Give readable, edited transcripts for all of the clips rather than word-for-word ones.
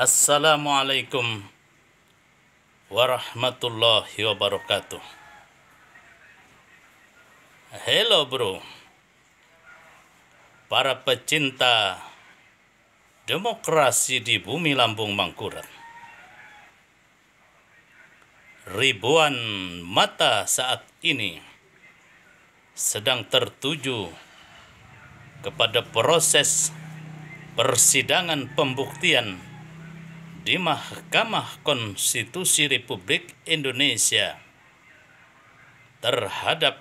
Assalamualaikum warahmatullahi wabarakatuh. Hello bro, para pecinta demokrasi di bumi lambung Mangkurat. Ribuan mata saat ini sedang tertuju kepada proses persidangan pembuktian di Mahkamah Konstitusi Republik Indonesia terhadap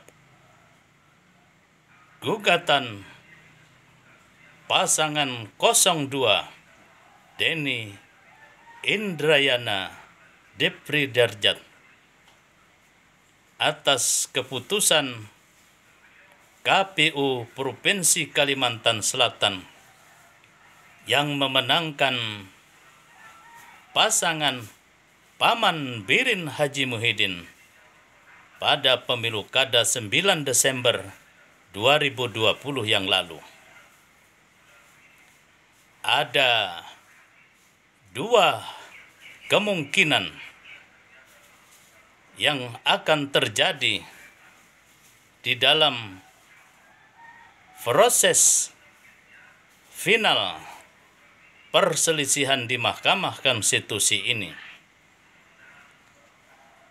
gugatan pasangan 02 Denny Indrayana Depri Darjat atas keputusan KPU Provinsi Kalimantan Selatan yang memenangkan pasangan Paman Birin Haji Muhyiddin pada pemilu kada 9 Desember 2020 yang lalu. Ada dua kemungkinan yang akan terjadi di dalam proses final perselisihan di Mahkamah Konstitusi ini.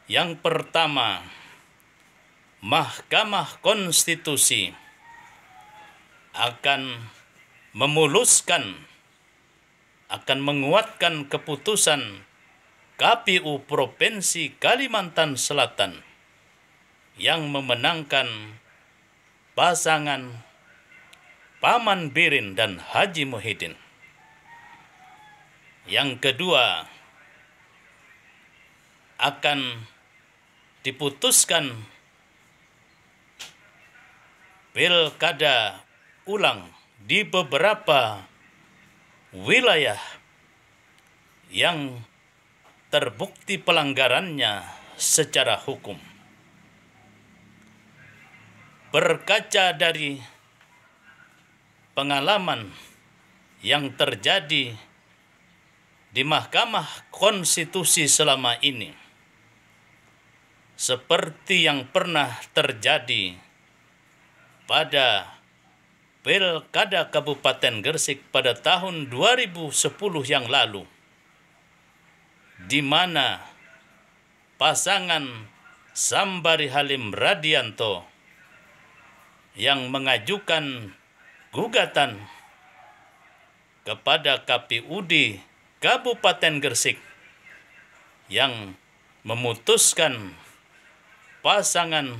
Yang pertama, Mahkamah Konstitusi akan menguatkan keputusan KPU Provinsi Kalimantan Selatan yang memenangkan pasangan Paman Birin dan Haji Muhyiddin. Yang kedua, akan diputuskan pilkada ulang di beberapa wilayah yang terbukti pelanggarannya secara hukum. Berkaca dari pengalaman yang terjadi di Mahkamah Konstitusi selama ini, seperti yang pernah terjadi pada Pilkada Kabupaten Gresik pada tahun 2010 yang lalu, di mana pasangan Sambari Halim Radianto yang mengajukan gugatan kepada KPUD Kabupaten Gresik yang memutuskan pasangan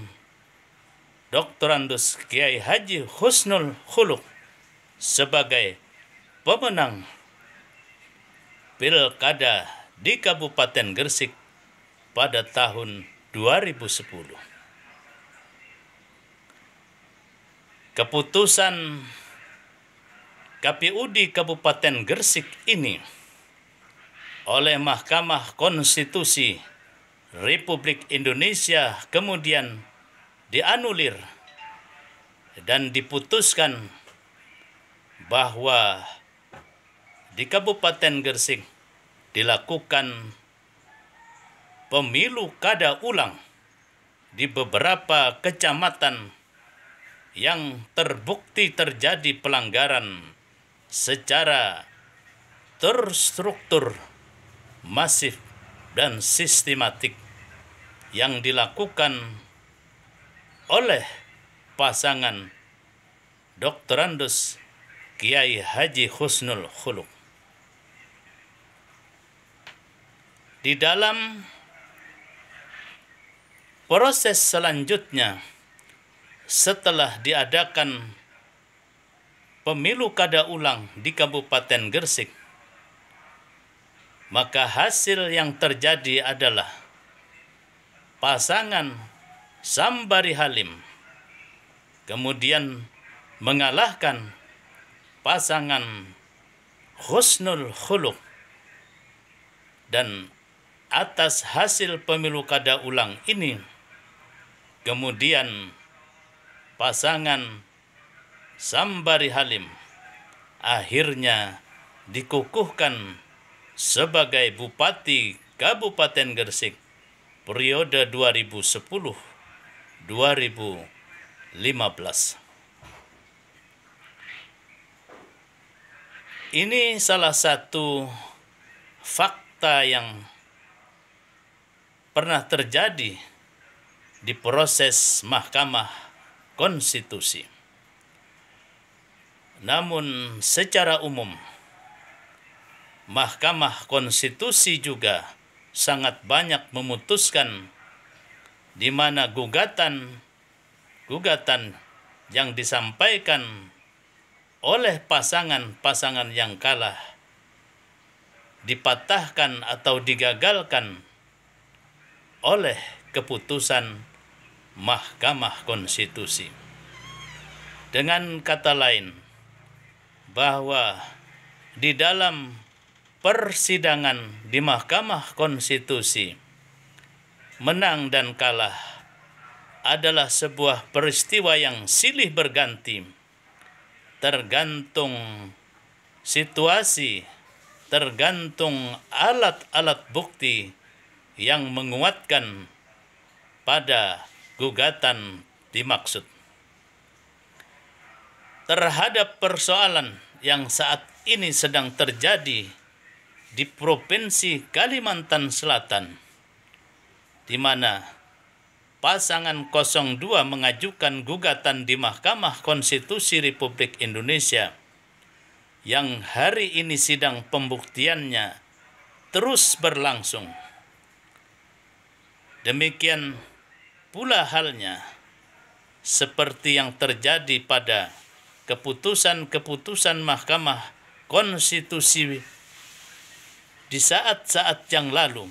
Dr. Andus Kiai Haji Husnul Khuluq sebagai pemenang pilkada di Kabupaten Gresik pada tahun 2010. Keputusan KPUD Kabupaten Gresik ini oleh Mahkamah Konstitusi Republik Indonesia kemudian dianulir dan diputuskan bahwa di Kabupaten Gresik dilakukan pemilu kada ulang di beberapa kecamatan yang terbukti terjadi pelanggaran secara terstruktur, masif, dan sistematik yang dilakukan oleh pasangan Dr. Andus Kiai Haji Husnul Khuluq. Di dalam proses selanjutnya, setelah diadakan pemilu kada ulang di Kabupaten Gresik, maka hasil yang terjadi adalah pasangan Sambari Halim kemudian mengalahkan pasangan Husnul Khuluq, dan atas hasil pemilu kada ulang ini kemudian pasangan Sambari Halim akhirnya dikukuhkan sebagai Bupati Kabupaten Gresik periode 2010-2015. Ini salah satu fakta yang pernah terjadi di proses Mahkamah Konstitusi. Namun secara umum, Mahkamah Konstitusi juga sangat banyak memutuskan di mana gugatan yang disampaikan oleh pasangan-pasangan yang kalah dipatahkan atau digagalkan oleh keputusan Mahkamah Konstitusi. Dengan kata lain, bahwa di dalam persidangan di Mahkamah Konstitusi, menang dan kalah adalah sebuah peristiwa yang silih berganti, tergantung situasi, tergantung alat-alat bukti yang menguatkan pada gugatan dimaksud. Terhadap persoalan yang saat ini sedang terjadi di Provinsi Kalimantan Selatan, di mana pasangan 02 mengajukan gugatan di Mahkamah Konstitusi Republik Indonesia yang hari ini sidang pembuktiannya terus berlangsung. Demikian pula halnya seperti yang terjadi pada keputusan-keputusan Mahkamah Konstitusi di saat-saat yang lalu,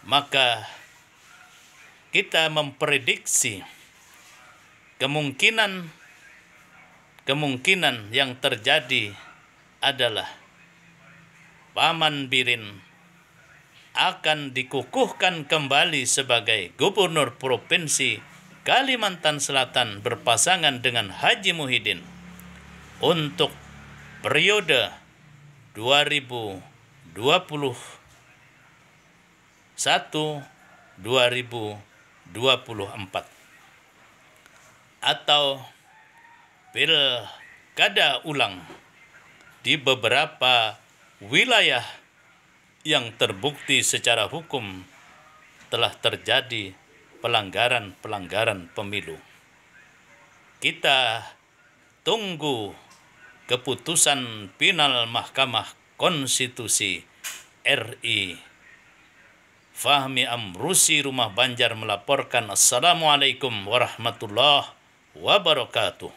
maka kita memprediksi kemungkinan yang terjadi adalah Paman Birin akan dikukuhkan kembali sebagai Gubernur Provinsi Kalimantan Selatan berpasangan dengan Haji Muhyiddin untuk periode 2021-2024 atau pilkada ulang di beberapa wilayah yang terbukti secara hukum telah terjadi pelanggaran pemilu. Kita tunggu keputusan final Mahkamah Konstitusi RI. Fahmi Amrusi, Rumah Banjar melaporkan. Assalamualaikum warahmatullahi wabarakatuh.